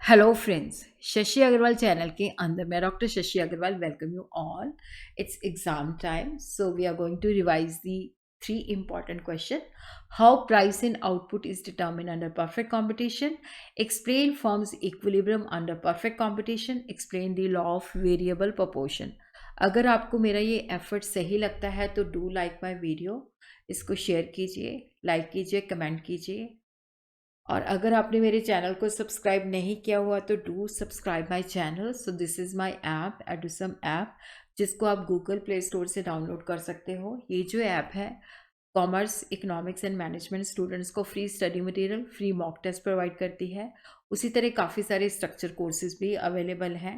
Hello friends, Shashi Agarwal channel के अंदर मैं doctor Shashi Agarwal welcome you all. It's exam time, so we are going to revise the three important question. How price and output is determined under perfect competition? Explain firm's equilibrium under perfect competition. Explain the law of variable proportion. अगर आपको मेरा ये effort सही लगता है तो do like my video. इसको share कीजिए, लाइक कीजिए, कमेंट कीजिए. और अगर आपने मेरे चैनल को सब्सक्राइब नहीं किया हुआ तो do subscribe my channel. So this is my app Edusum app, जिसको आप गूगल प्ले स्टोर से डाउनलोड कर सकते हो. ये जो ऐप है commerce, economics and management students को free study material, free mock test provide करती है. उसी तरह काफ़ी सारे स्ट्रक्चर कोर्सेज भी अवेलेबल हैं.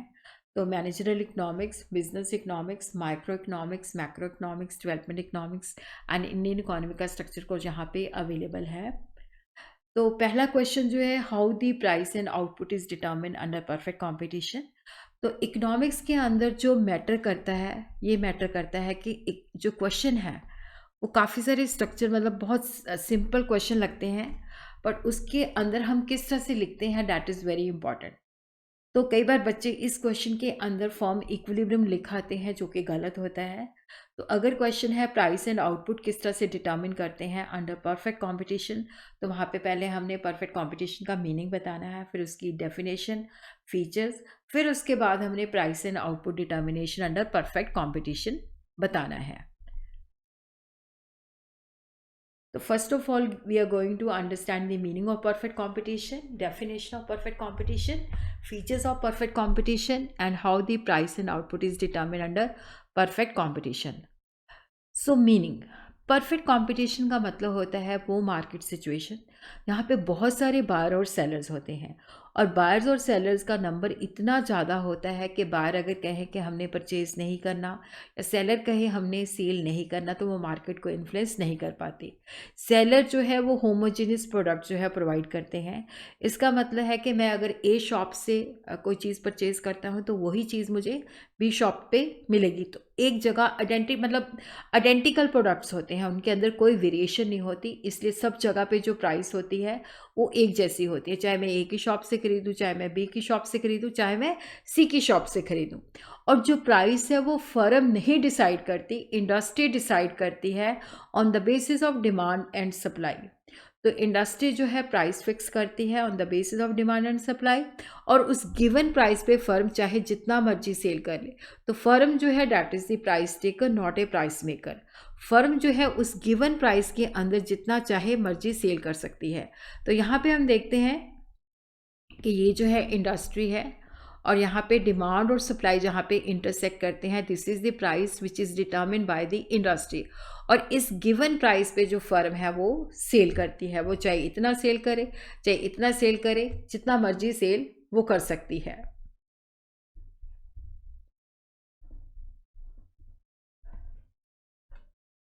तो managerial economics, business economics, micro economics, macro economics, development economics and Indian economy का स्ट्रक्चर कोर्स यहाँ पे अवेलेबल है. तो पहला क्वेश्चन जो है, how the price and output is determine under perfect competition. तो इकोनॉमिक्स के अंदर जो मैटर करता है, ये मैटर करता है कि जो क्वेश्चन है वो काफ़ी सारे स्ट्रक्चर, मतलब बहुत सिंपल क्वेश्चन लगते हैं, बट उसके अंदर हम किस तरह से लिखते हैं, दैट इज़ वेरी इंपॉर्टेंट. तो कई बार बच्चे इस क्वेश्चन के अंदर फॉर्म इक्विलिब्रियम लिखाते हैं, जो कि गलत होता है. तो अगर क्वेश्चन है प्राइस एंड आउटपुट किस तरह से डिटर्मिन करते हैं अंडर परफेक्ट कंपटीशन, तो वहाँ पे पहले हमने परफेक्ट कंपटीशन का मीनिंग बताना है, फिर उसकी डेफिनेशन, फीचर्स, फिर उसके बाद हमने price and output determination under perfect competition बताना है. So first of all, we are going to understand the meaning of perfect competition, definition of perfect competition, features of perfect competition, and how the price and output is determined under perfect competition. So meaning, perfect competition का मतलब होता है वो market situation जहाँ पे बहुत सारे buyer और सेलर्स होते हैं, और बायर्स और सेलर्स का नंबर इतना ज़्यादा होता है कि बायर अगर कहे कि हमने परचेज़ नहीं करना या सेलर कहे हमने सेल नहीं करना, तो वो मार्केट को इन्फ्लुएंस नहीं कर पाती. सेलर जो है वो होमोजेनियस प्रोडक्ट जो है प्रोवाइड करते हैं. इसका मतलब है कि मैं अगर ए शॉप से कोई चीज़ परचेज़ करता हूँ तो वही चीज़ मुझे बी शॉप पे मिलेगी. तो एक जगह आइडेंटिकल प्रोडक्ट्स होते हैं, उनके अंदर कोई वेरिएशन नहीं होती, इसलिए सब जगह पे जो प्राइस होती है वो एक जैसी होती है. चाहे मैं ए की शॉप से खरीदूँ, चाहे मैं बी की शॉप से खरीदूँ, चाहे मैं सी की शॉप से खरीदूँ. और जो प्राइस है वो फर्म नहीं डिसाइड करती, इंडस्ट्री डिसाइड करती है on the basis of demand and supply. तो इंडस्ट्री जो है प्राइस फिक्स करती है on the basis of demand and supply, और उस गिवन प्राइस पे फर्म चाहे जितना मर्जी सेल कर ले. तो फर्म जो है that is the price taker, not a price maker. Firm जो है उस गिवन प्राइस के अंदर जितना चाहे मर्जी सेल कर सकती है. तो यहाँ पे हम देखते हैं कि ये जो है इंडस्ट्री है, और यहाँ पे डिमांड और सप्लाई जहाँ पे इंटरसेक्ट करते हैं, this is the price which is determine by the industry. और इस गिवन प्राइस पे जो फर्म है वो सेल करती है, वो चाहे इतना सेल करे, चाहे इतना सेल करे, जितना मर्जी सेल वो कर सकती है.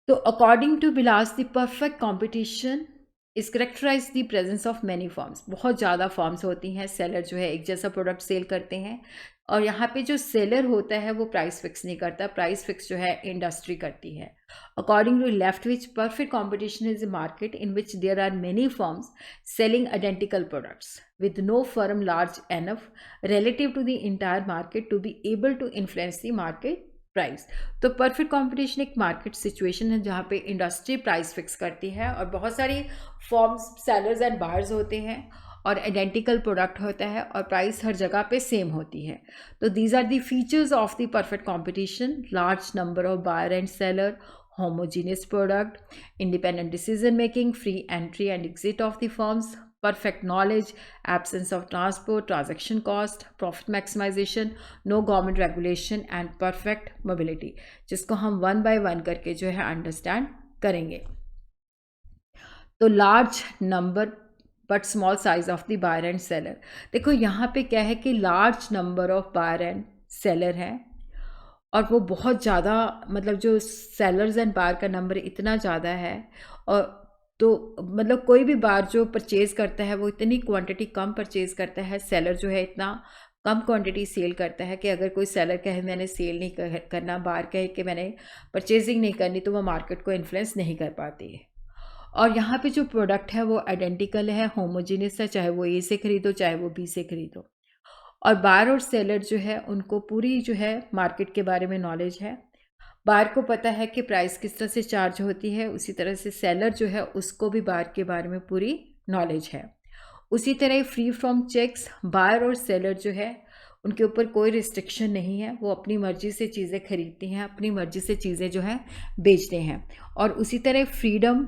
तो according to Bilas, the perfect competition is characterise the presence of many firms. बहुत ज़्यादा फॉर्म्स होती हैं. सेलर जो है एक जैसा प्रोडक्ट सेल करते हैं, और यहाँ पे जो सेलर होता है वो प्राइस फिक्स नहीं करता, प्राइस फिक्स जो है इंडस्ट्री करती है. According to Leftwich, perfect competition is a market in which there are many firms selling identical products with no firm large enough relative to the entire market to be able to influence the market price. तो perfect competition एक market situation है जहाँ पे industry price fix करती है, और बहुत सारी फॉर्म्स, सेलर्स एंड बायर्स होते हैं, और आइडेंटिकल प्रोडक्ट होता है, और प्राइस हर जगह पे सेम होती है. तो these are the features of the perfect competition: large number of buyer and seller, homogeneous product, independent decision making, free entry and exit of the firms, perfect knowledge, absence of transport, transaction cost, profit maximization, no government regulation and perfect mobility, जिसको हम one by one करके जो है understand करेंगे. तो large number but small size of the buyer and seller. देखो यहाँ पे क्या है कि large number of buyer and seller हैं, और वो बहुत ज़्यादा, मतलब जो सेलर्स एंड बायर का नंबर इतना ज़्यादा है, और तो मतलब कोई भी बायर जो परचेज़ करता है वो इतनी क्वांटिटी कम परचेज़ करता है, सेलर जो है इतना कम क्वांटिटी सेल करता है कि अगर कोई सेलर कहे मैंने सेल नहीं करना, बायर कहे कि मैंने परचेजिंग नहीं करनी, तो वो मार्केट को इन्फ्लुएंस नहीं कर पाती है. और यहाँ पे जो प्रोडक्ट है वो आइडेंटिकल है, होमोजीनियस है, चाहे वो ए से खरीदो चाहे वो बी से खरीदो. और बायर और सेलर जो है उनको पूरी जो है मार्केट के बारे में नॉलेज है। बायर को पता है कि प्राइस किस तरह से चार्ज होती है, उसी तरह से सेलर जो है उसको भी बायर के बारे में पूरी नॉलेज है। उसी तरह फ्री फ्रॉम चेक्स, बायर और सेलर जो है उनके ऊपर कोई रिस्ट्रिक्शन नहीं है, वो अपनी मर्जी से चीज़ें खरीदती हैं, अपनी मर्जी से चीज़ें जो है बेचते हैं। और उसी तरह freedom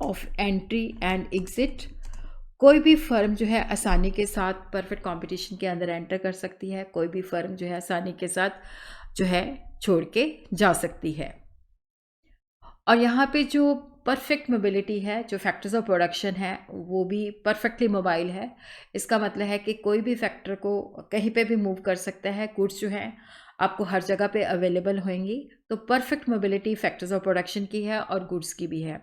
of entry and exit, कोई भी फर्म जो है आसानी के साथ परफेक्ट कंपटीशन के अंदर एंटर कर सकती है, कोई भी फर्म जो है आसानी के साथ जो है छोड़ के जा सकती है। और यहाँ पे जो परफेक्ट मोबिलिटी है, जो फैक्टर्स ऑफ प्रोडक्शन है वो भी परफेक्टली मोबाइल है। इसका मतलब है कि कोई भी फैक्टर को कहीं पे भी मूव कर सकता है, गुड्स जो है आपको हर जगह पे अवेलेबल होंगी। तो perfect mobility factors of production की है और गुड्स की भी है।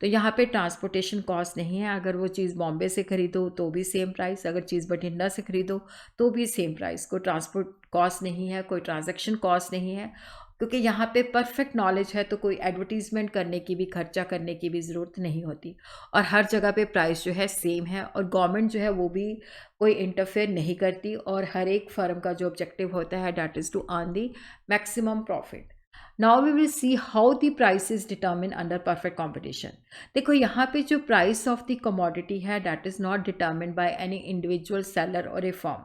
तो यहाँ पे ट्रांसपोर्टेशन कॉस्ट नहीं है, अगर वो चीज़ बॉम्बे से खरीदो तो भी सेम प्राइस, अगर चीज़ बठिंडा से खरीदो तो भी सेम प्राइस। कोई ट्रांसपोर्ट कॉस्ट नहीं है, कोई ट्रांजैक्शन कॉस्ट नहीं है, क्योंकि यहाँ पे परफेक्ट नॉलेज है तो कोई एडवर्टीजमेंट करने की भी, खर्चा करने की भी ज़रूरत नहीं होती। और हर जगह पे प्राइस जो है सेम है, और गवर्नमेंट जो है वो भी कोई इंटरफेयर नहीं करती, और हर एक फर्म का जो ऑब्जेक्टिव होता है that is to earn the maximum profit. Now we will see how the price is determine under perfect competition. देखो यहाँ पे जो प्राइस ऑफ द कमोडिटी है that is not determine by any individual seller और a firm,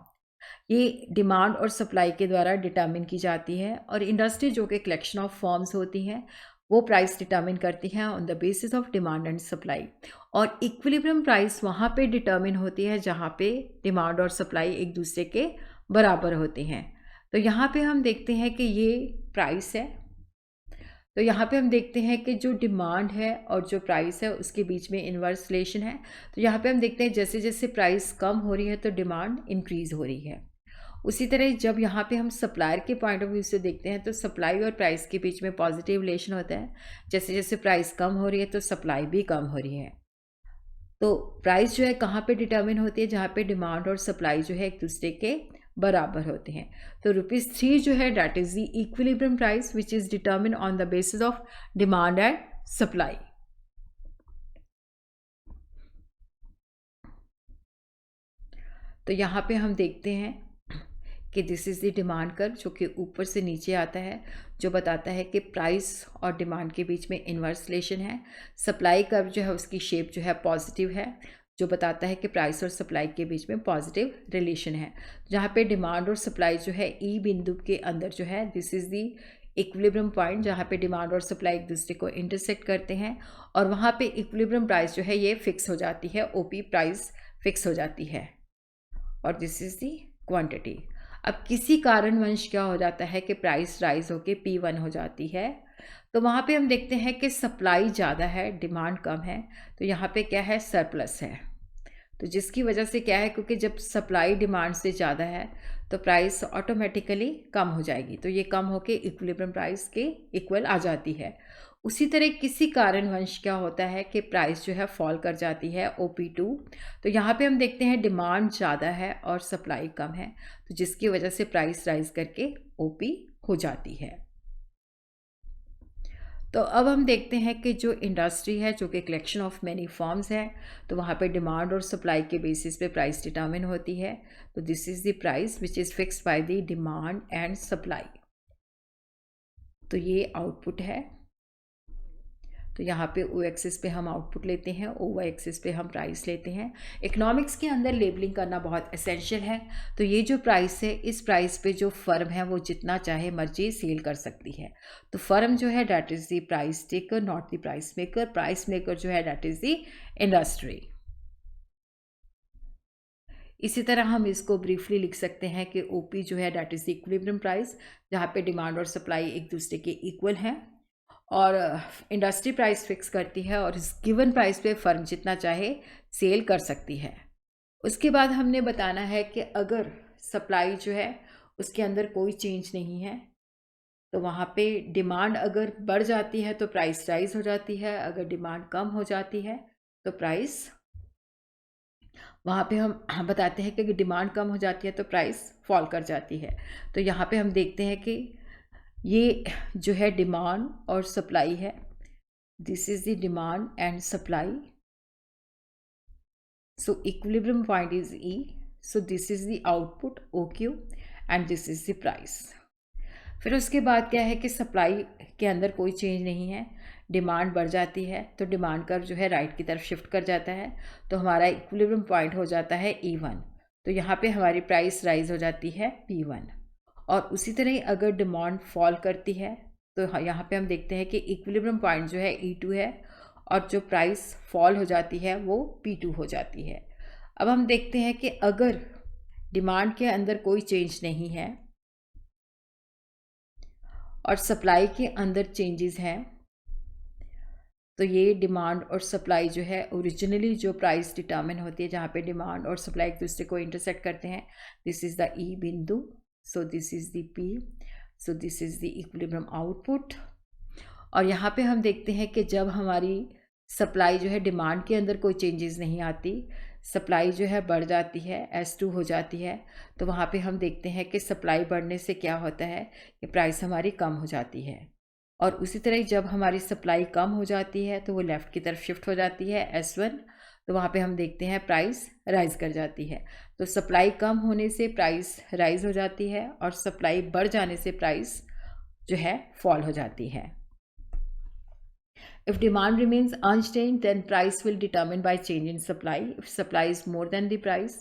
ये demand और supply के द्वारा डिटर्मिन की जाती है। और इंडस्ट्री जो कि कलेक्शन ऑफ फर्म्स होती हैं वो प्राइस डिटर्मिन करती हैं on the basis of demand and supply. और इक्विलिब्रियम प्राइस वहाँ पे डिटर्मिन होती है जहाँ पे डिमांड और सप्लाई एक दूसरे के बराबर होते हैं। तो यहाँ पे हम देखते हैं कि ये प्राइस है, तो यहाँ पे हम देखते हैं कि जो डिमांड है और जो प्राइस है उसके बीच में इन्वर्स रिलेशन है। तो यहाँ पे हम देखते हैं जैसे जैसे प्राइस कम हो रही है तो डिमांड इंक्रीज़ हो रही है। उसी तरह जब यहाँ पे हम सप्लायर के पॉइंट ऑफ व्यू से देखते हैं तो सप्लाई और प्राइस के बीच में पॉजिटिव रिलेशन होता है। जैसे जैसे प्राइस कम हो रही है तो सप्लाई भी कम हो रही है। तो प्राइस जो है कहाँ पे डिटर्मिन होती है, जहाँ पे डिमांड और सप्लाई जो है एक दूसरे के बराबर होते हैं। तो ₹3 जो है that is the equilibrium price which is determine on the basis of demand and supply. तो यहाँ पे हम देखते हैं कि this is the demand curve जो कि ऊपर से नीचे आता है, जो बताता है कि प्राइस और डिमांड के बीच में इन्वर्स रिलेशन है। सप्लाई कर्व जो है उसकी शेप जो है पॉजिटिव है, जो बताता है कि प्राइस और सप्लाई के बीच में पॉजिटिव रिलेशन है। जहाँ पे डिमांड और सप्लाई जो है ई बिंदु के अंदर जो है this is the equilibrium point, जहाँ पे डिमांड और सप्लाई एक दूसरे को इंटरसेक्ट करते हैं, और वहाँ पे इक्विलिब्रियम प्राइस जो है ये फिक्स हो जाती है, ओपी प्राइस फिक्स हो जाती है, और दिस इज़ दी क्वांटिटी। अब किसी कारणवश क्या हो जाता है कि प्राइस राइज होके P1 हो जाती है, तो वहाँ पे हम देखते हैं कि सप्लाई ज़्यादा है, डिमांड कम है, तो यहाँ पे क्या है, सरप्लस है। तो जिसकी वजह से क्या है, क्योंकि जब सप्लाई डिमांड से ज़्यादा है तो प्राइस ऑटोमेटिकली कम हो जाएगी, तो ये कम होके इक्विलिब्रियम प्राइस के इक्वल आ जाती है। उसी तरह किसी कारणवश क्या होता है कि प्राइस जो है फॉल कर जाती है OP2, तो यहाँ पे हम देखते हैं डिमांड ज़्यादा है और सप्लाई कम है, तो जिसकी वजह से प्राइस राइज करके OP हो जाती है। तो अब हम देखते हैं कि जो इंडस्ट्री है जो कि कलेक्शन ऑफ मैनी फर्म्स है, तो वहाँ पे डिमांड और सप्लाई के बेसिस पे प्राइस डिटर्मिन होती है। तो this is the price which is fixed by the demand and supply. तो ये आउटपुट है, तो यहाँ पे ओ एक्सिस पे हम आउटपुट लेते हैं, ओ वाई एक्सिस पे हम प्राइस लेते हैं। इकोनॉमिक्स के अंदर लेबलिंग करना बहुत एसेंशियल है। तो ये जो प्राइस है, इस प्राइस पे जो फर्म है वो जितना चाहे मर्जी सेल कर सकती है। तो फर्म जो है that is the price taker, not the price maker. Price maker जो है डैट इज़ द इंडस्ट्री। इसी तरह हम इसको ब्रीफली लिख सकते हैं कि ओपी जो है that is the equilibrium price, जहाँ पे डिमांड और सप्लाई एक दूसरे के इक्वल हैं, और इंडस्ट्री प्राइस फिक्स करती है, और इस गिवन प्राइस पे फर्म जितना चाहे सेल कर सकती है। उसके बाद हमने बताना है कि अगर सप्लाई जो है उसके अंदर कोई चेंज नहीं है, तो वहाँ पे डिमांड अगर बढ़ जाती है तो प्राइस राइज हो जाती है, अगर डिमांड कम हो जाती है तो प्राइस, वहाँ पे हम बताते हैं कि अगर डिमांड कम हो जाती है तो प्राइस फॉल कर जाती है। तो यहाँ पे हम देखते हैं कि ये जो है डिमांड और सप्लाई है, this is the demand and supply. So equilibrium point is E, so this is the output OQ and this is the price. फिर उसके बाद क्या है कि सप्लाई के अंदर कोई चेंज नहीं है, डिमांड बढ़ जाती है तो डिमांड कर्व जो है राइट की तरफ शिफ्ट कर जाता है, तो हमारा इक्विलिब्रियम पॉइंट हो जाता है E1। तो यहाँ पे हमारी प्राइस राइज हो जाती है P1। और उसी तरह ही अगर डिमांड फॉल करती है तो यहाँ पे हम देखते हैं कि इक्विलिब्रियम पॉइंट जो है E2 है और जो प्राइस फॉल हो जाती है वो P2 हो जाती है। अब हम देखते हैं कि अगर डिमांड के अंदर कोई चेंज नहीं है और सप्लाई के अंदर चेंजेस हैं, तो ये डिमांड और सप्लाई जो है ओरिजिनली जो प्राइस डिटर्मिन होती है, जहाँ पे डिमांड और सप्लाई एक दूसरे को इंटरसेक्ट करते हैं, दिस इज़ द E बिंदु, सो this is the P, so this is the equilibrium output. और यहाँ पे हम देखते हैं कि जब हमारी सप्लाई जो है डिमांड के अंदर कोई चेंजेस नहीं आती, सप्लाई जो है बढ़ जाती है, S2 हो जाती है, तो वहाँ पे हम देखते हैं कि सप्लाई बढ़ने से क्या होता है कि प्राइस हमारी कम हो जाती है। और उसी तरह जब हमारी सप्लाई कम हो जाती है तो वो लेफ़्ट की तरफ शिफ्ट हो जाती है S1, तो वहाँ पे हम देखते हैं प्राइस राइज़ कर जाती है। तो सप्लाई कम होने से प्राइस राइज़ हो जाती है और सप्लाई बढ़ जाने से प्राइस जो है फॉल हो जाती है। If demand remains unchanged, then price will determine by change in supply. If supply is more than the price,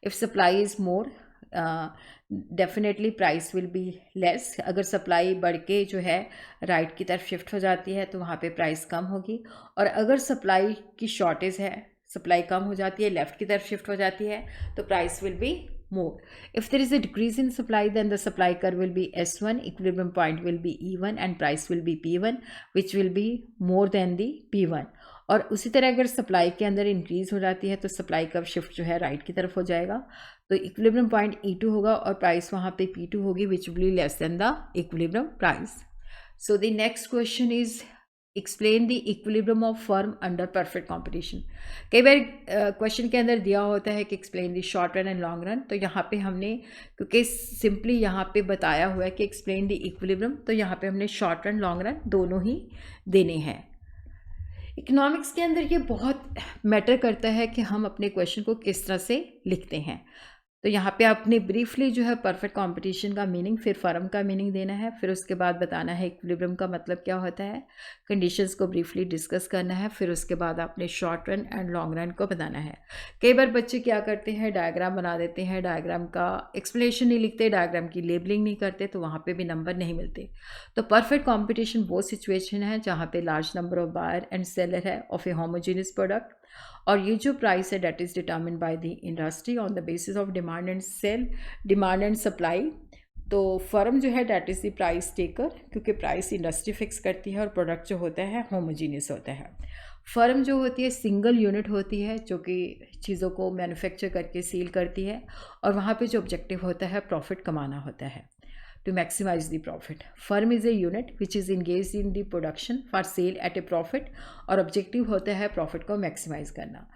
if supply is more, definitely price will be less. अगर supply बढ़ के जो है राइट की तरफ शिफ्ट हो जाती है तो वहाँ पे प्राइस कम होगी, और अगर सप्लाई की शॉर्टेज है, सप्लाई कम हो जाती है, लेफ़्ट की तरफ शिफ्ट हो जाती है, तो price will be more. If there is a decrease in supply, then the supply curve will be S1, equilibrium point will be E1 and price will be P1, which will be more than the P1. और उसी तरह अगर supply के अंदर increase हो जाती है तो सप्लाई कर्व शिफ्ट जो है राइट की तरफ हो जाएगा, तो इक्विलिब्रियम पॉइंट E2 होगा और प्राइस वहाँ पे P2 होगी, which will be less than the equilibrium price. So the next question is explain the equilibrium of firm under perfect competition. कई बार क्वेश्चन के अंदर दिया होता है कि explain the short run and long run, तो यहाँ पे हमने क्योंकि सिंपली यहाँ पे बताया हुआ है कि एक्सप्लेन द इक्विलिब्रियम, तो यहाँ पे हमने शॉर्ट रन लॉन्ग रन दोनों ही देने हैं। इकोनॉमिक्स के अंदर ये बहुत मैटर करता है कि हम अपने क्वेश्चन को किस तरह से लिखते हैं। तो यहाँ पे आपने ब्रीफली जो है परफेक्ट कंपटीशन का मीनिंग, फिर फर्म का मीनिंग देना है, फिर उसके बाद बताना है इक्विलिब्रियम का मतलब क्या होता है, कंडीशंस को ब्रीफली डिस्कस करना है, फिर उसके बाद आपने short run and long run को बताना है। कई बार बच्चे क्या करते हैं, डायग्राम बना देते हैं, डायग्राम का एक्सप्लेनेशन नहीं लिखते, डायग्राम की लेबलिंग नहीं करते, तो वहाँ पर भी नंबर नहीं मिलते। तो परफेक्ट कॉम्पिटिशन वो सिचुएशन है जहाँ पे large number of buyer and seller है ऑफ ए होमोजेनियस प्रोडक्ट, और ये जो प्राइस है that is determined by the industry on the basis of demand and sale, demand and supply. तो फर्म जो है that is the price taker, क्योंकि price industry fix करती है और प्रोडक्ट जो होता है होमोजीनियस होता है। फर्म जो होती है सिंगल यूनिट होती है जो कि चीज़ों को मैन्युफैक्चर करके सेल करती है, और वहाँ पे जो ऑब्जेक्टिव होता है प्रॉफिट कमाना होता है, to maximize the profit. Firm is a unit which is engaged in the production for sale at a profit, और ऑब्जेक्टिव होता है प्रॉफिट को मैक्सिमाइज करना।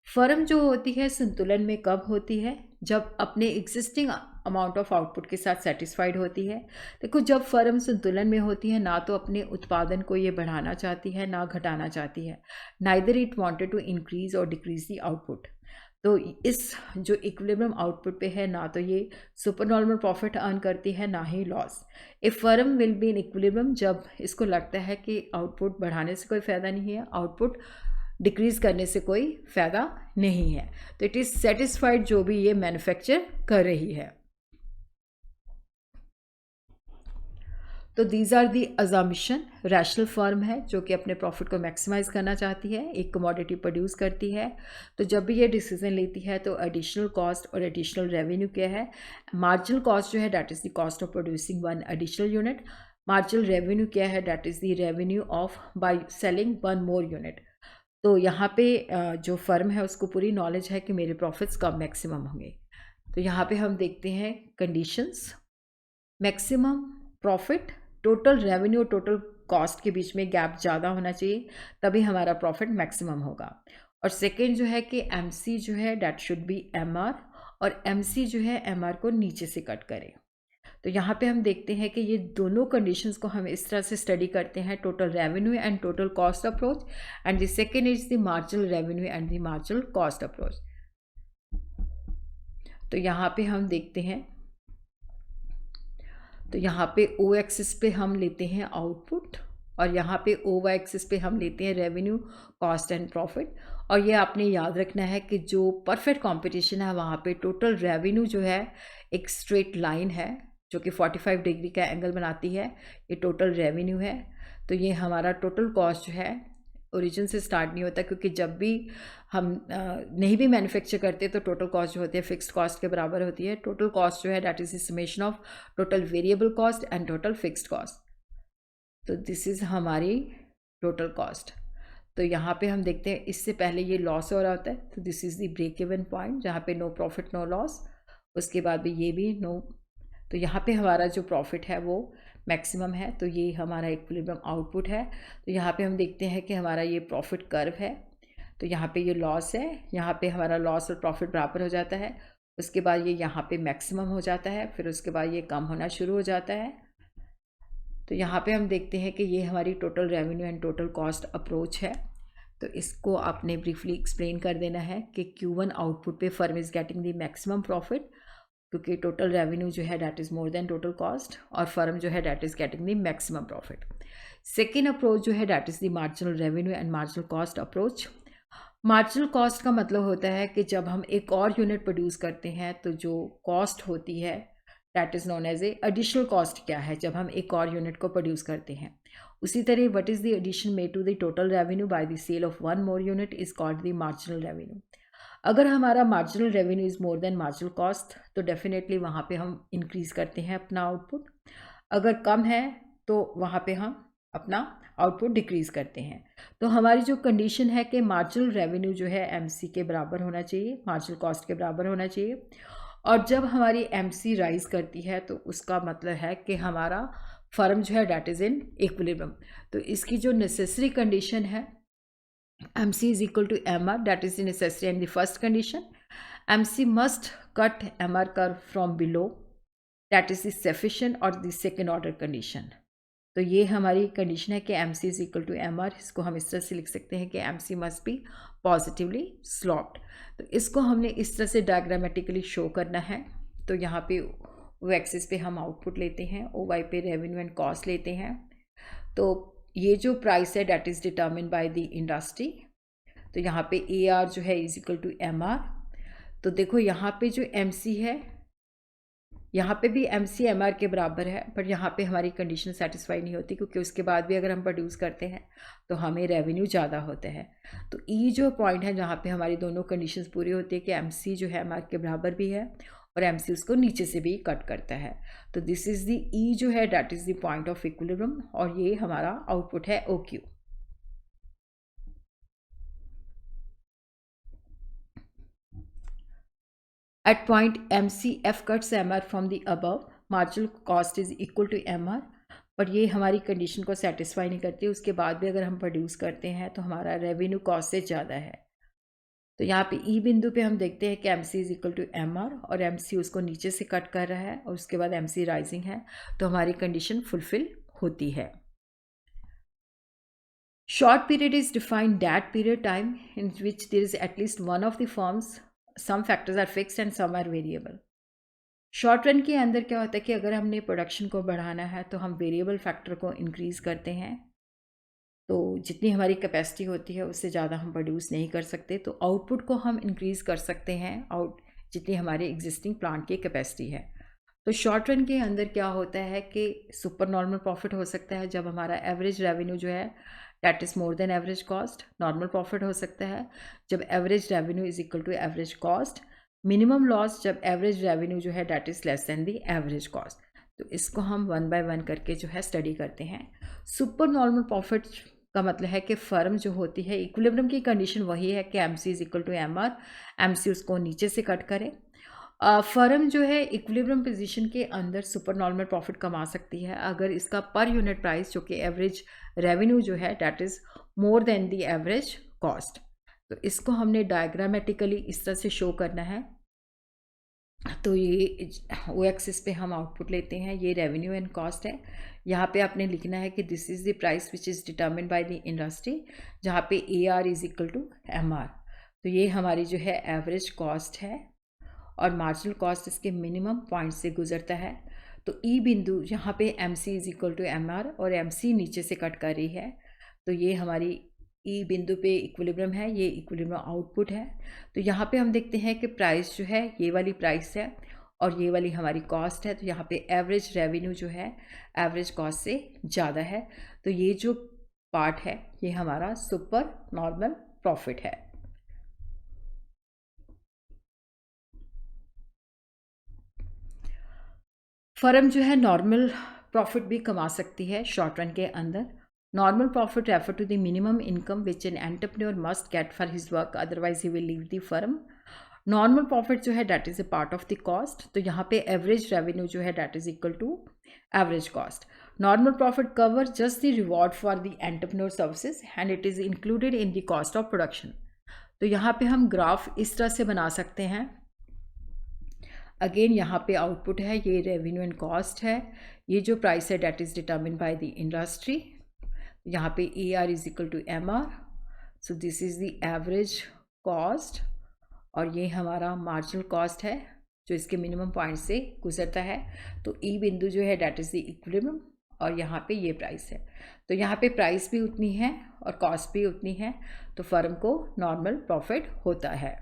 फर्म जो होती है संतुलन में कब होती है, जब अपने एग्जिस्टिंग अमाउंट ऑफ आउटपुट के साथ सेटिस्फाइड होती है। देखो जब फर्म संतुलन में होती है ना तो अपने उत्पादन को ये बढ़ाना चाहती है ना घटाना चाहती है, neither it wanted to increase और डिक्रीज द आउटपुट। तो इस जो इक्विलिब्रियम आउटपुट पे है ना तो ये सुपर नॉर्मल प्रॉफिट अर्न करती है ना ही loss. A firm will be in equilibrium जब इसको लगता है कि आउटपुट बढ़ाने से कोई फ़ायदा नहीं है, आउटपुट डिक्रीज़ करने से कोई फ़ायदा नहीं है, तो इट इज़ सेटिस्फाइड जो भी ये मैन्युफैक्चर कर रही है। तो these are the assumption. Rational firm है जो कि अपने प्रॉफिट को मैक्सिमाइज करना चाहती है, एक कमोडिटी प्रोड्यूस करती है, तो जब भी ये डिसीजन लेती है तो एडिशनल कॉस्ट और एडिशनल रेवेन्यू क्या है, मार्जिनल कॉस्ट जो है that is the cost of producing one additional unit, marginal revenue क्या है that is the revenue of by selling one more unit. तो यहाँ पे जो फर्म है उसको पूरी नॉलेज है कि मेरे प्रॉफिट्स कब मैक्सिमम होंगे। तो यहाँ पे हम देखते हैं conditions, maximum profit, total revenue total cost के बीच में गैप ज़्यादा होना चाहिए, तभी हमारा प्रॉफिट मैक्सिमम होगा। और सेकेंड जो है कि MC जो है डेट शुड बी MR, और MC जो है MR को नीचे से कट करे। तो यहाँ पे हम देखते हैं कि ये दोनों कंडीशंस को हम इस तरह से स्टडी करते हैं, total revenue and total cost approach, and the second is the marginal revenue and the marginal cost approach. तो यहाँ पे हम देखते हैं, तो यहाँ पे ओ एक्सिस पे हम लेते हैं आउटपुट और यहाँ पे ओ वाई एक्सिस पे हम लेते हैं रेवेन्यू, कॉस्ट एंड प्रॉफिट। और ये आपने याद रखना है कि जो परफेक्ट कंपटीशन है वहाँ पे टोटल रेवेन्यू जो है एक स्ट्रेट लाइन है जो कि 45 डिग्री का एंगल बनाती है, ये टोटल रेवेन्यू है। तो ये हमारा टोटल कॉस्ट जो है ओरिजिन से स्टार्ट नहीं होता, क्योंकि जब भी हम नहीं भी मैन्युफैक्चर करते तो टोटल कॉस्ट जो होती है फिक्स्ड कॉस्ट के बराबर होती है। टोटल कॉस्ट जो है that is the summation of total variable cost and total fixed cost. तो दिस इज़ हमारी टोटल कॉस्ट। तो यहाँ पे हम देखते हैं इससे पहले ये लॉस हो रहा होता है, तो this is the break even point जहाँ पे नो प्रॉफिट नो लॉस, उसके बाद भी ये भी नो। तो यहाँ पे हमारा जो प्रॉफिट है वो मैक्सिमम है, तो ये हमारा इक्विलिब्रियम आउटपुट है। तो यहाँ पे हम देखते हैं कि हमारा ये प्रॉफिट कर्व है, तो यहाँ पे ये लॉस है, यहाँ पे हमारा लॉस और प्रॉफिट बराबर हो जाता है, उसके बाद ये यहाँ पे मैक्सिमम हो जाता है, फिर उसके बाद ये कम होना शुरू हो जाता है। तो यहाँ पे हम देखते हैं कि ये हमारी total revenue and total cost approach है। तो इसको आपने ब्रीफली एक्सप्लेन कर देना है कि Q1 आउटपुट पे firm is getting the maximum profit, क्योंकि टोटल रेवेन्यू जो है that is more then total cost, और फर्म जो है that is getting the maximum profit. Second approach जो है that is the marginal revenue and marginal cost approach. Marginal cost का मतलब होता है कि जब हम एक और यूनिट प्रोड्यूस करते हैं तो जो कॉस्ट होती है that is known as a additional cost. क्या है, जब हम एक और यूनिट को प्रोड्यूस करते हैं। उसी तरह what is the addition made to the total revenue by the sale of one more unit is called the marginal revenue. अगर हमारा marginal revenue is more than marginal cost तो डेफिनेटली वहाँ पे हम इंक्रीज़ करते हैं अपना आउटपुट, अगर कम है तो वहाँ पे हम अपना आउटपुट डिक्रीज़ करते हैं। तो हमारी जो कंडीशन है कि मार्जिनल रेवेन्यू जो है एमसी के बराबर होना चाहिए, मार्जिनल कॉस्ट के बराबर होना चाहिए। और जब हमारी एमसी राइज करती है तो उसका मतलब है कि हमारा फर्म जो है डैट इज़ इन इक्विलिब्रियम। तो इसकी जो नेसेसरी कंडीशन है MC is equal to MR, that is the necessary and the first condition. MC must cut MR curve from below, that is the sufficient or the second order condition. तो ये हमारी condition है कि MC is equal to MR। इसको हम इस तरह से लिख सकते हैं कि MC must be positively sloped। तो इसको हमने इस तरह से डायग्रामेटिकली शो करना है। तो यहाँ पे O एक्सिस पे हम आउटपुट लेते हैं, OY पे रेवेन्यू एंड कॉस्ट लेते हैं। तो ये जो प्राइस है that is determine by the industry. तो यहाँ पे AR जो है इज इक्वल टू MR। तो देखो यहाँ पे जो MC है, यहाँ पे भी MC MR के बराबर है, पर यहाँ पे हमारी कंडीशन सेटिस्फाई नहीं होती, क्योंकि उसके बाद भी अगर हम प्रोड्यूस करते हैं तो हमें रेवेन्यू ज़्यादा होता है। तो E जो पॉइंट है जहाँ पे हमारी दोनों कंडीशंस पूरी होती है कि MC जो है MR के बराबर भी है और MC उसको नीचे से भी कट करता है। तो दिस इज़ द E जो है that is the point of equilibrium, और ये हमारा आउटपुट है OQ। At point MC, F cuts MR from the above, marginal cost is equal to MR। पर ये हमारी कंडीशन को सेटिस्फाई नहीं करती, उसके बाद भी अगर हम प्रोड्यूस करते हैं तो हमारा रेवेन्यू कॉस्ट से ज़्यादा है। तो यहाँ पे E बिंदु पे हम देखते हैं कि MC is equal to MR और MC उसको नीचे से कट कर रहा है और उसके बाद MC राइजिंग है, तो हमारी कंडीशन फुलफिल होती है। Short period is defined that period time in which there is at least one of the forms, some factors are fixed and some are variable. Short run के अंदर क्या होता है कि अगर हमने प्रोडक्शन को बढ़ाना है तो हम वेरिएबल फैक्टर को इंक्रीज़ करते हैं, तो जितनी हमारी कैपेसिटी होती है उससे ज़्यादा हम प्रोड्यूस नहीं कर सकते, तो आउटपुट को हम इंक्रीज़ कर सकते हैं जितनी हमारे एग्जिस्टिंग प्लांट की कैपेसिटी है। तो शॉर्ट रन के अंदर क्या होता है कि सुपर नॉर्मल प्रॉफिट हो सकता है जब हमारा एवरेज रेवेन्यू जो है that is more than average cost. Normal profit हो सकता है जब average revenue is equal to average cost. Minimum loss जब एवरेज रेवेन्यू जो है that is less than the average cost. तो इसको हम 1 बाय 1 करके जो है स्टडी करते हैं। सुपर नॉर्मल प्रॉफिट का मतलब है कि फर्म जो होती है, इक्विलिब्रियम की कंडीशन वही है कि MC is equal to MR, MC उसको नीचे से कट करे। फर्म जो है इक्विलिब्रियम पोजीशन के अंदर सुपर नॉर्मल प्रॉफिट कमा सकती है अगर इसका पर यूनिट प्राइस जो कि एवरेज रेवेन्यू जो है that is more than the average cost. तो इसको हमने डायग्रामेटिकली इस तरह से शो करना है। तो ये O एक्सिस पे हम आउटपुट लेते हैं, ये रेवेन्यू एंड कॉस्ट है। यहाँ पे आपने लिखना है कि this is the price which is determined by the industry, जहाँ पे AR is equal to MR। तो ये हमारी जो है एवरेज कॉस्ट है और मार्जिनल कॉस्ट इसके मिनिमम पॉइंट से गुजरता है। तो ई बिंदु यहाँ पे M C is equal to M R और एम सी नीचे से कट कर रही है, तो ये हमारी ई बिंदु पे इक्विलिब्रियम है, ये इक्विलिब्रियम आउटपुट है। तो यहाँ पे हम देखते हैं कि प्राइस जो है ये वाली प्राइस है और ये वाली हमारी कॉस्ट है, तो यहाँ पे एवरेज रेवेन्यू जो है एवरेज कॉस्ट से ज़्यादा है। तो ये जो पार्ट है ये हमारा सुपर नॉर्मल प्रॉफिट है। फर्म जो है नॉर्मल प्रॉफिट भी कमा सकती है शॉर्ट रन के अंदर। Normal profit refer to the minimum income which an entrepreneur must get for his work, otherwise he will leave the firm. Normal profit जो है that is a part of the cost, तो यहाँ पे average revenue जो है that is equal to average cost. Normal profit cover just the reward for the entrepreneur services and it is included in the cost of production. तो यहाँ पे हम graph इस तरह से बना सकते हैं। अगेन यहाँ पे आउटपुट है, ये रेवेन्यू एंड कॉस्ट है, ये जो प्राइस है that is determine by the industry. यहाँ पे A R is equal to M R, so this is the average cost और ये हमारा मार्जिनल कॉस्ट है जो इसके मिनिमम पॉइंट से गुजरता है। तो ई बिंदु जो है डैट इज़ द इक्विलिब्रियम और यहाँ पे ये प्राइस है, तो यहाँ पे प्राइस भी उतनी है और कॉस्ट भी उतनी है, तो फर्म को नॉर्मल प्रॉफिट होता है।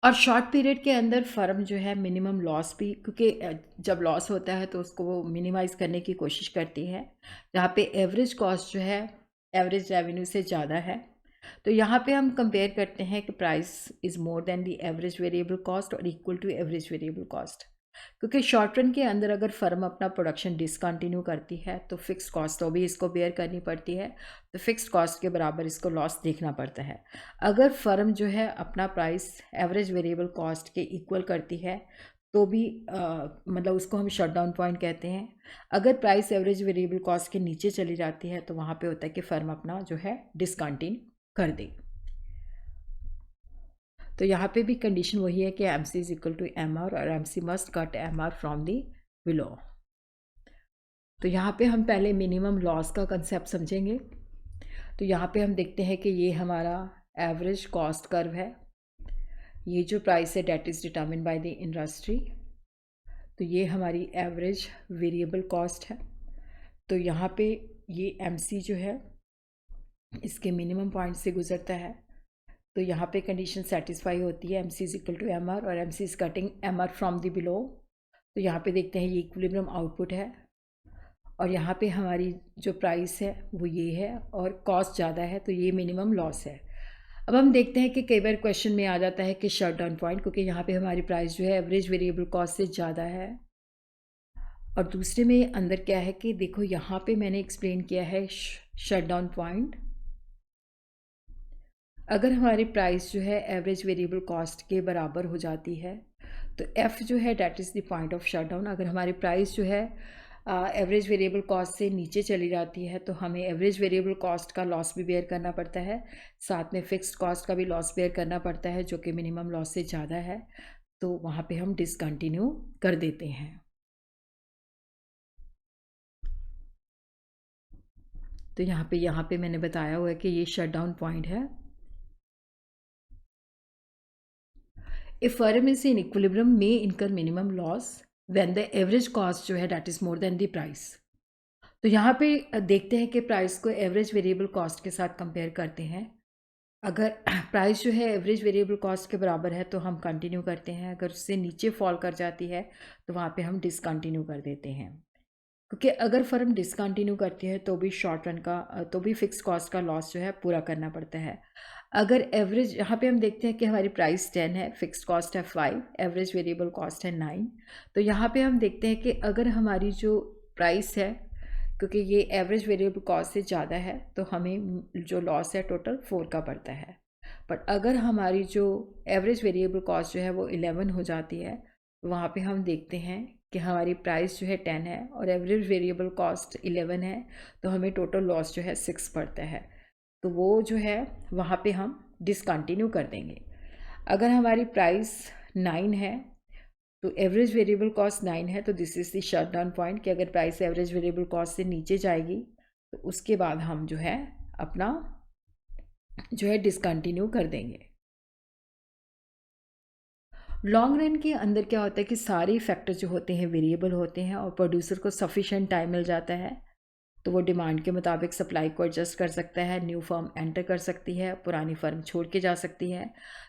और शॉर्ट पीरियड के अंदर फर्म जो है मिनिमम लॉस भी, क्योंकि जब लॉस होता है तो उसको वो मिनिमाइज़ करने की कोशिश करती है। जहाँ पे एवरेज कॉस्ट जो है एवरेज रेवेन्यू से ज़्यादा है, तो यहाँ पे हम कंपेयर करते हैं कि price is more than the average variable cost और equal to average variable cost. क्योंकि शॉर्ट रन के अंदर अगर फर्म अपना प्रोडक्शन डिसकंटिन्यू करती है तो फिक्स कॉस्ट तो भी इसको बेयर करनी पड़ती है, तो फिक्स कॉस्ट के बराबर इसको लॉस देखना पड़ता है। अगर फर्म जो है अपना प्राइस एवरेज वेरिएबल कॉस्ट के इक्वल करती है तो भी मतलब उसको हम शट डाउन पॉइंट कहते हैं। अगर प्राइस एवरेज वेरिएबल कॉस्ट के नीचे चली जाती है तो वहाँ पे होता है कि फर्म अपना जो है डिसकंटिन्यू कर दे। तो यहाँ पे भी कंडीशन वही है कि M C is equal to M R और M C must cut M R from the below. तो यहाँ पे हम पहले मिनिमम लॉस का कंसेप्ट समझेंगे। तो यहाँ पे हम देखते हैं कि ये हमारा एवरेज कॉस्ट कर्व है, ये जो प्राइस है that is determine by the industry, तो ये हमारी एवरेज वेरिएबल कॉस्ट है। तो यहाँ पे ये एम सी जो है इसके मिनिमम पॉइंट से गुजरता है, तो यहाँ पे कंडीशन सेटिस्फाई होती है, M C is equal to M R और M C is cutting M R from the below. तो यहाँ पे देखते हैं ये इक्विलिब्रियम आउटपुट है और यहाँ पे हमारी जो प्राइस है वो ये है और कॉस्ट ज़्यादा है, तो ये मिनिमम लॉस है। अब हम देखते हैं कि कई बार क्वेश्चन में आ जाता है कि शट डाउन पॉइंट, क्योंकि यहाँ पे हमारी प्राइस जो है एवरेज वेरिएबल कॉस्ट से ज़्यादा है। और दूसरे में अंदर क्या है कि देखो यहाँ पे मैंने एक्सप्लेन किया है शट डाउन पॉइंट। अगर हमारी प्राइस जो है एवरेज वेरिएबल कॉस्ट के बराबर हो जाती है तो एफ़ जो है that is the point of shut down. अगर हमारी प्राइस जो है एवरेज वेरिएबल कॉस्ट से नीचे चली जाती है तो हमें एवरेज वेरिएबल कॉस्ट का लॉस भी बेयर करना पड़ता है, साथ में फिक्स्ड कॉस्ट का भी लॉस बेयर करना पड़ता है जो कि मिनिमम लॉस से ज़्यादा है, तो वहाँ पे हम डिसकंटिन्यू कर देते हैं। तो यहाँ पे मैंने बताया हुआ है कि ये शट डाउन पॉइंट है। ए फर्म इज इन इक्विलिब्रियम मे इनकर minimum loss when the average cost जो है that is more than the price. तो यहाँ पे देखते हैं कि प्राइस को एवरेज वेरिएबल कॉस्ट के साथ कंपेयर करते हैं। अगर प्राइस जो है एवरेज वेरिएबल कॉस्ट के बराबर है तो हम कंटिन्यू करते हैं, अगर उससे नीचे फॉल कर जाती है तो वहाँ पे हम डिसकंटिन्यू कर देते हैं। क्योंकि अगर फर्म डिसकंटिन्यू करती है तो भी शॉर्ट रन का तो भी फिक्स कॉस्ट का लॉस जो है पूरा करना पड़ता है। अगर एवरेज यहाँ पे हम देखते हैं कि हमारी प्राइस 10 है, फिक्स्ड कॉस्ट है 5, एवरेज वेरिएबल कॉस्ट है 9, तो यहाँ पे हम देखते हैं कि अगर हमारी जो प्राइस है, क्योंकि ये एवरेज वेरिएबल कॉस्ट से ज़्यादा है तो हमें जो लॉस है टोटल 4 का पड़ता है। बट अगर हमारी जो एवरेज वेरिएबल कॉस्ट जो है वो 11 हो जाती है तो वहाँ पे हम देखते हैं कि हमारी प्राइस जो है 10 है और एवरेज वेरिएबल कॉस्ट 11 है, तो हमें टोटल लॉस जो है 6 पड़ता है, तो वो जो है वहाँ पे हम डिसकंटिन्यू कर देंगे। अगर हमारी प्राइस 9 है तो एवरेज वेरिएबल कॉस्ट 9 है, तो this is the shut down point कि अगर प्राइस एवरेज वेरिएबल कॉस्ट से नीचे जाएगी तो उसके बाद हम जो है अपना जो है डिसकंटिन्यू कर देंगे। लॉन्ग रन के अंदर क्या होता है कि सारे फैक्टर जो होते हैं वेरिएबल होते हैं और प्रोड्यूसर को सफिशेंट टाइम मिल जाता है, तो वो डिमांड के मुताबिक सप्लाई को एडजस्ट कर सकता है, न्यू फर्म एंटर कर सकती है, पुरानी फर्म छोड़ के जा सकती है।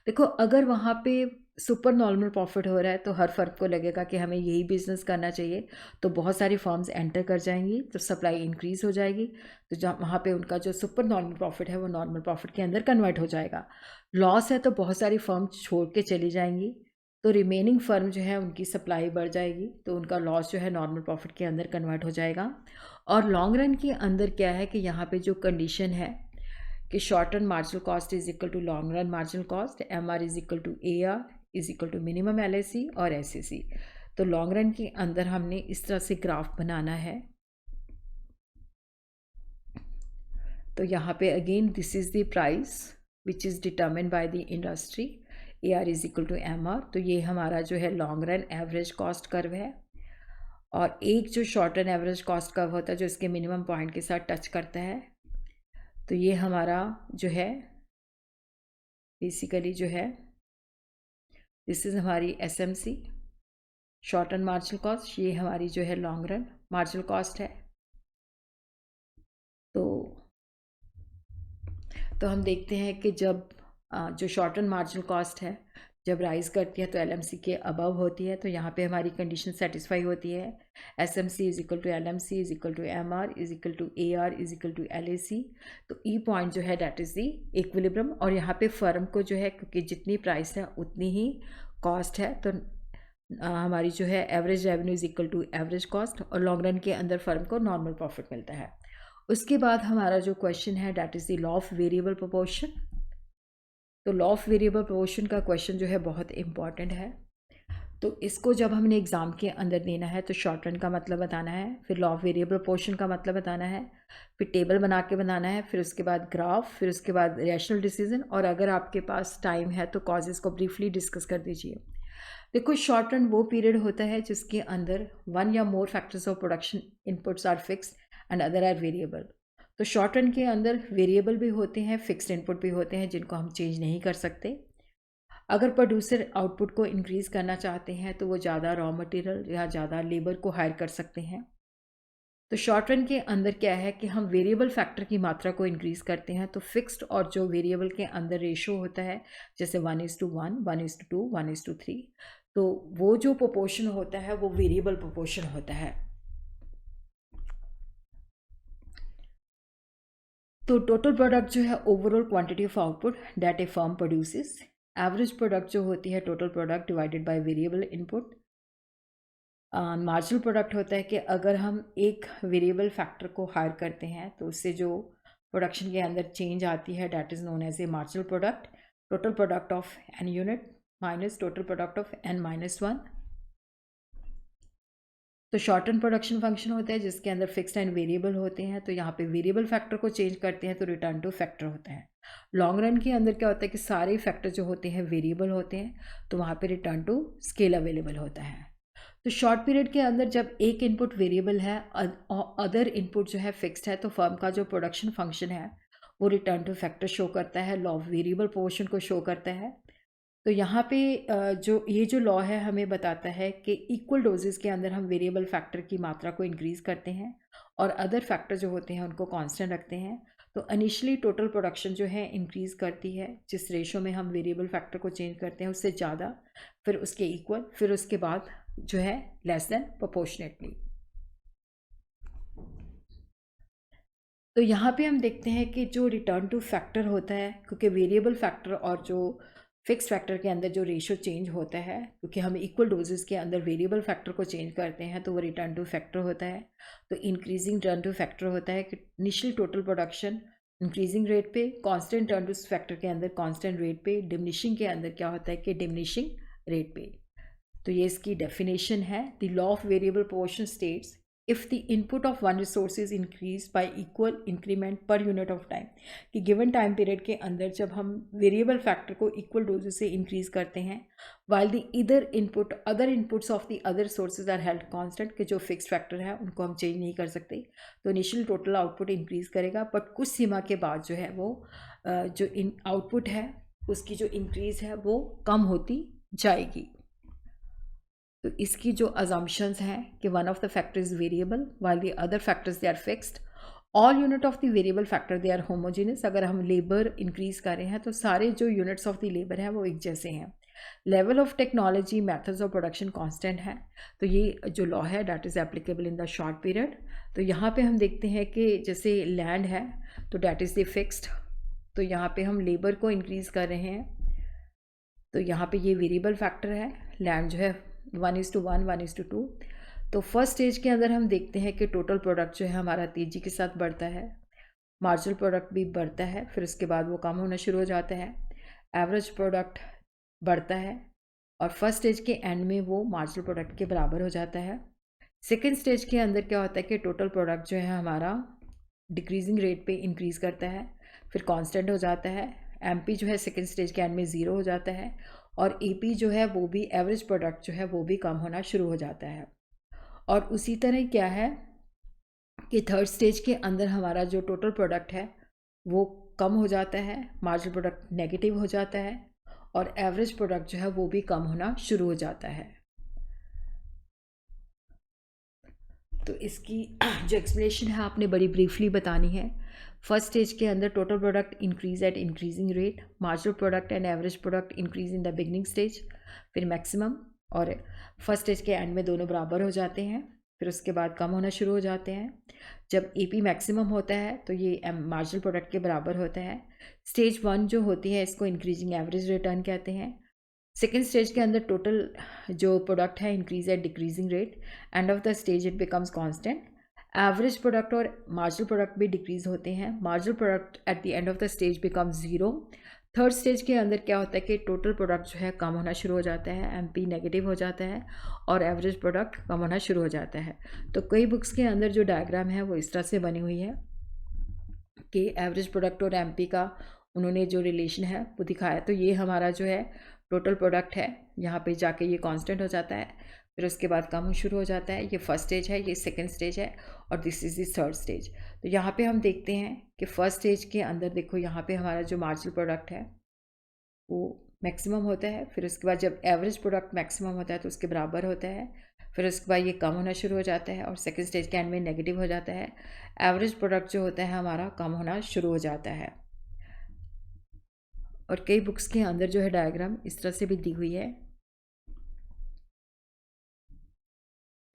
देखो, अगर वहाँ पे सुपर नॉर्मल प्रॉफिट हो रहा है तो हर फर्म को लगेगा कि हमें यही बिजनेस करना चाहिए, तो बहुत सारी फर्म्स एंटर कर जाएंगी, तो सप्लाई इंक्रीज हो जाएगी, तो जहाँ वहाँ पे उनका जो सुपर नॉर्मल प्रॉफिट है वो नॉर्मल प्रॉफिट के अंदर कन्वर्ट हो जाएगा। लॉस है तो बहुत सारी फर्म छोड़ के चली जाएंगी, तो रिमेनिंग फर्म जो है उनकी सप्लाई बढ़ जाएगी, तो उनका लॉस जो है नॉर्मल प्रॉफिट के अंदर कन्वर्ट हो जाएगा। और लॉन्ग रन के अंदर क्या है कि यहाँ पे जो कंडीशन है कि short run marginal cost is equal to long run marginal cost, MR is equal to AR is equal to minimum LIC और SAC। तो लॉन्ग रन के अंदर हमने इस तरह से ग्राफ बनाना है। तो यहाँ पे again this is the price which is determined by the industry, AR is equal to MR। तो ये हमारा जो है long run average cost curve है, और एक जो short run average cost curve होता है जो इसके मिनिमम पॉइंट के साथ टच करता है। तो ये हमारा जो है बेसिकली जो है दिस इज़ हमारी SMC short run marginal cost, ये हमारी जो है लॉन्ग रन मार्जिनल कॉस्ट है। तो हम देखते हैं कि जब जो शॉर्ट रन मार्जिनल कॉस्ट है जब राइज करती है तो LMC के अबव होती है, तो यहाँ पे हमारी कंडीशन सेटिस्फाई होती है। SMC is equal to LMC is equal to MR is equal to AR is equal to LAC। तो ई पॉइंट जो है डैट इज़ दी इक्विलिब्रियम, और यहाँ पे फर्म को जो है क्योंकि जितनी प्राइस है उतनी ही कॉस्ट है, तो हमारी जो है average revenue is equal to average cost, और लॉन्ग रन के अंदर फर्म को नॉर्मल प्रॉफिट मिलता है। उसके बाद हमारा जो क्वेश्चन है that is the law of variable proportion. तो लॉ ऑफ वेरिएबल प्रोपोर्शन का क्वेश्चन जो है बहुत इंपॉर्टेंट है। तो इसको जब हमने एग्ज़ाम के अंदर देना है तो शॉर्ट रन का मतलब बताना है, फिर लॉ ऑफ वेरिएबल प्रोपोर्शन का मतलब बताना है, फिर टेबल बना के बनाना है, फिर उसके बाद ग्राफ, फिर उसके बाद रैशनल डिसीजन, और अगर आपके पास टाइम है तो कॉजेज़ को ब्रीफली डिस्कस कर दीजिए। देखो, शॉर्ट रन वो पीरियड होता है जिसके अंदर वन या more factors of production inputs are fixed and other are variable. तो शॉर्ट रन के अंदर वेरिएबल भी होते हैं, फिक्स्ड इनपुट भी होते हैं जिनको हम चेंज नहीं कर सकते। अगर प्रोड्यूसर आउटपुट को इंक्रीज़ करना चाहते हैं तो वो ज़्यादा रॉ मटेरियल या ज़्यादा लेबर को हायर कर सकते हैं। तो शॉर्ट रन के अंदर क्या है कि हम वेरिएबल फैक्टर की मात्रा को इंक्रीज़ करते हैं, तो फिक्स्ड और जो वेरिएबल के अंदर रेशो होता है जैसे 1:1, 1:2, 1:3, तो वो जो प्रोपोर्शन होता है वो वेरिएबल प्रोपोर्शन होता है। तो टोटल प्रोडक्ट जो है overall quantity of output that A firm produces. Average product जो होती है total product divided by variable input. Marginal product होता है कि अगर हम एक वेरिएबल फैक्टर को हायर करते हैं तो उससे जो प्रोडक्शन के अंदर चेंज आती है that is known as a marginal product. Total product of an unit minus total product of n-1। तो शॉर्ट टर्म प्रोडक्शन फंक्शन होता है जिसके अंदर फिक्स्ड एंड वेरिएबल होते हैं, तो यहाँ पे वेरिएबल फैक्टर को चेंज करते हैं तो रिटर्न टू फैक्टर होता है। लॉन्ग रन के अंदर क्या होता है कि सारे फैक्टर जो होते हैं वेरिएबल होते हैं, तो वहाँ पे रिटर्न टू स्केल अवेलेबल होता है। तो शॉर्ट पीरियड के अंदर जब एक इनपुट वेरिएबल है और अदर इनपुट जो है फिक्स्ड है, तो फर्म का जो प्रोडक्शन फंक्शन है वो रिटर्न टू फैक्टर शो करता है, लॉ ऑफ वेरिएबल प्रोपोर्शन को शो करता है। तो यहाँ पे जो लॉ है हमें बताता है कि इक्वल डोजेस के अंदर हम वेरिएबल फैक्टर की मात्रा को इंक्रीज़ करते हैं और अदर फैक्टर जो होते हैं उनको कांस्टेंट रखते हैं। तो इनिशियली टोटल प्रोडक्शन जो है इंक्रीज़ करती है जिस रेशो में हम वेरिएबल फैक्टर को चेंज करते हैं उससे ज़्यादा, फिर उसके इक्वल, फिर उसके बाद जो है लेस देन प्रोपोर्शनेटली। तो यहाँ पे हम देखते हैं कि जो रिटर्न टू फैक्टर होता है, क्योंकि वेरिएबल फैक्टर और जो फिक्स फैक्टर के अंदर जो रेशो चेंज होता है, क्योंकि हम इक्वल डोजेस के अंदर वेरिएबल फैक्टर को चेंज करते हैं तो वो रिटर्न टू फैक्टर होता है। तो इंक्रीजिंग टर्न टू फैक्टर होता है कि initial total production increasing rate पे, कांस्टेंट टर्न टू फैक्टर के अंदर कांस्टेंट रेट पे, डिमिनिशिंग के अंदर क्या होता है कि डिमिनिशिंग रेट पे। तो ये इसकी डेफिनेशन है। The law of variable proportion states if the input of one resource is increased by equal increment per unit of time, कि given time period के अंदर जब हम variable factor को equal doses से increase करते हैं, while the other inputs of the other sources are held constant, कि जो fixed factor है उनको हम change नहीं कर सकते, तो initial total output increase करेगा, but कुछ सीमा के बाद जो है वो जो output है उसकी जो increase है वो कम होती जाएगी। तो इसकी जो assumptions हैं कि one of the factor is variable while the other factors they are fixed, all unit of the variable factor they are homogeneous। अगर हम labor increase कर रहे हैं तो सारे जो units of the labor हैं वो एक जैसे हैं। level of technology methods of production constant है, तो ये जो law है that is applicable in the short period। तो यहाँ पे हम देखते हैं कि जैसे land है तो that is the fixed, तो यहाँ पे हम labor को increase कर रहे हैं, तो यहाँ पे ये variable factor है, land जो है 1:1 1:2। तो फर्स्ट स्टेज के अंदर हम देखते हैं कि टोटल प्रोडक्ट जो है हमारा तेज़ी के साथ बढ़ता है, मार्जिनल प्रोडक्ट भी बढ़ता है, फिर उसके बाद वो कम होना शुरू हो जाता है, एवरेज प्रोडक्ट बढ़ता है और फर्स्ट स्टेज के एंड में वो मार्जिनल प्रोडक्ट के बराबर हो जाता है। सेकेंड स्टेज के अंदर क्या होता है कि टोटल प्रोडक्ट जो है हमारा डिक्रीजिंग रेट पे इंक्रीज़ करता है, फिर कांस्टेंट हो जाता है, एमपी जो है सेकेंड स्टेज के एंड में 0 हो जाता है और एपी जो है वो भी एवरेज प्रोडक्ट जो है वो भी कम होना शुरू हो जाता है। और उसी तरह क्या है कि थर्ड स्टेज के अंदर हमारा जो टोटल प्रोडक्ट है वो कम हो जाता है, मार्जिनल प्रोडक्ट नेगेटिव हो जाता है और एवरेज प्रोडक्ट जो है वो भी कम होना शुरू हो जाता है। तो इसकी जो एक्सप्लेनेशन है आपने बड़ी ब्रीफली बतानी है। फर्स्ट स्टेज के अंदर total product increase at increasing rate, marginal product and average product increase in the beginning stage, फिर मैक्सिमम, और फर्स्ट स्टेज के एंड में दोनों बराबर हो जाते हैं, फिर उसके बाद कम होना शुरू हो जाते हैं। जब एपी मैक्सिमम होता है तो ये मार्जिनल प्रोडक्ट के बराबर होता है। स्टेज 1 जो होती है इसको इंक्रीजिंग एवरेज रिटर्न कहते हैं। सेकेंड स्टेज के अंदर टोटल जो प्रोडक्ट है increase at decreasing rate, end of the stage it becomes constant. Average product और मार्जिनल प्रोडक्ट भी डिक्रीज होते हैं, marginal product at the end of the stage becomes 0। Third stage के अंदर क्या होता है कि टोटल प्रोडक्ट जो है कम होना शुरू हो जाता है, एमपी नेगेटिव हो जाता है और एवरेज प्रोडक्ट कम होना शुरू हो जाता है। तो कई बुक्स के अंदर जो डायग्राम है वो इस तरह से बनी हुई है कि एवरेज प्रोडक्ट और एमपी का उन्होंने जो रिलेशन है वो दिखाया। तो ये हमारा जो है टोटल प्रोडक्ट है, यहाँ पे जाके ये कांस्टेंट हो जाता है, फिर उसके बाद कम शुरू हो जाता है। ये फर्स्ट स्टेज है, ये सेकंड स्टेज है और this is the third stage. तो यहाँ पे हम देखते हैं कि फर्स्ट स्टेज के अंदर देखो यहाँ पे हमारा जो मार्जिनल प्रोडक्ट है वो मैक्सिमम होता है, फिर उसके बाद जब एवरेज प्रोडक्ट मैक्सिमम होता है तो उसके बराबर होता है, फिर उसके बाद ये कम होना शुरू हो जाता है और सेकंड स्टेज के एंड में नेगेटिव हो जाता है। एवरेज प्रोडक्ट जो होता है हमारा कम होना शुरू हो जाता है। और कई बुक्स के अंदर जो है डायग्राम इस तरह से भी दी हुई है,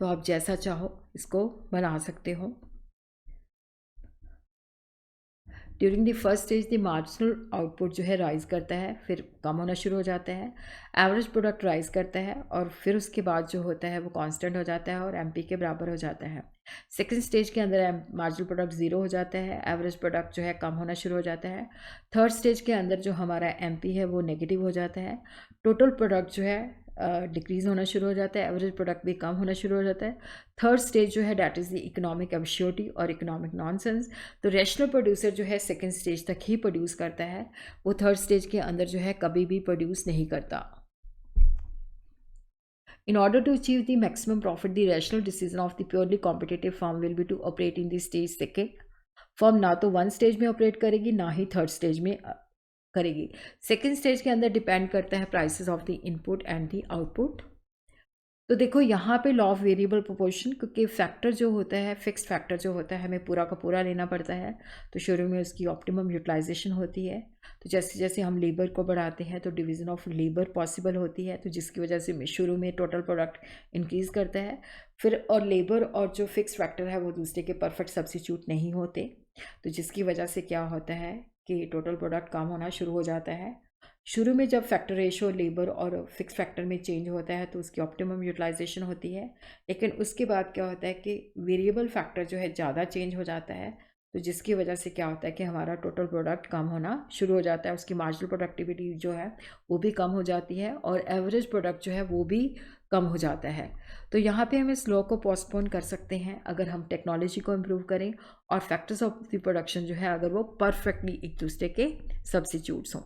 तो आप जैसा चाहो इसको बना सकते हो। During the first stage the marginal output जो है राइज करता है, फिर कम होना शुरू हो जाता है, एवरेज प्रोडक्ट राइज करता है और फिर उसके बाद जो होता है वो कांस्टेंट हो जाता है और एमपी के बराबर हो जाता है। सेकेंड स्टेज के अंदर मार्जिनल प्रोडक्ट 0 हो जाता है, एवरेज प्रोडक्ट जो है कम होना शुरू हो जाता है। थर्ड स्टेज के अंदर जो हमारा एमपी है वो नेगेटिव हो जाता है, टोटल प्रोडक्ट जो है डिक्रीज़ होना शुरू हो जाता है, एवरेज प्रोडक्ट भी कम होना शुरू हो जाता है। थर्ड स्टेज जो है डैट इज़ द इकोनॉमिक एब्स्योरिटी और इकोनॉमिक नॉनसेंस। तो रैशनल प्रोड्यूसर जो है सेकेंड स्टेज तक ही प्रोड्यूस करता है, वो थर्ड स्टेज के अंदर जो है कभी भी प्रोड्यूस नहीं करता। In order to achieve the maximum profit, the rational decision of the purely competitive firm will be to operate in the stage second. Firm ना तो वन स्टेज में ऑपरेट करेगी ना ही थर्ड स्टेज में करेगी। सेकेंड स्टेज के अंदर depend करता है prices of the input and the output. तो देखो यहाँ पे लॉ ऑफ वेरिएबल प्रोपोर्शन, क्योंकि फैक्टर जो होता है फिक्स्ड फैक्टर जो होता है हमें पूरा का पूरा लेना पड़ता है, तो शुरू में उसकी ऑप्टिमम यूटिलाइजेशन होती है। तो जैसे जैसे हम लेबर को बढ़ाते हैं तो डिवीज़न ऑफ लेबर पॉसिबल होती है, तो जिसकी वजह से शुरू में टोटल प्रोडक्ट इंक्रीज़ करता है। फिर और लेबर और जो फिक्स फैक्टर है वो दूसरे के परफेक्ट सब्स्टिट्यूट नहीं होते, तो जिसकी वजह से क्या होता है कि टोटल प्रोडक्ट कम होना शुरू हो जाता है। शुरू में जब फैक्टर रेशो लेबर और फिक्स फैक्टर में चेंज होता है तो उसकी ऑप्टिमम यूटिलाइजेशन होती है, लेकिन उसके बाद क्या होता है कि वेरिएबल फैक्टर जो है ज़्यादा चेंज हो जाता है, तो जिसकी वजह से क्या होता है कि हमारा टोटल प्रोडक्ट कम होना शुरू हो जाता है, उसकी मार्जिनल प्रोडक्टिविटी जो है वो भी कम हो जाती है और एवरेज प्रोडक्ट जो है वो भी कम हो जाता है। तो यहाँ पे हम इस लॉ को पोस्टपोन कर सकते हैं अगर हम टेक्नोलॉजी को इम्प्रूव करें और फैक्टर्स ऑफ द प्रोडक्शन जो है अगर वो परफेक्टली एक दूसरे के सब्स्टिट्यूट्स हों।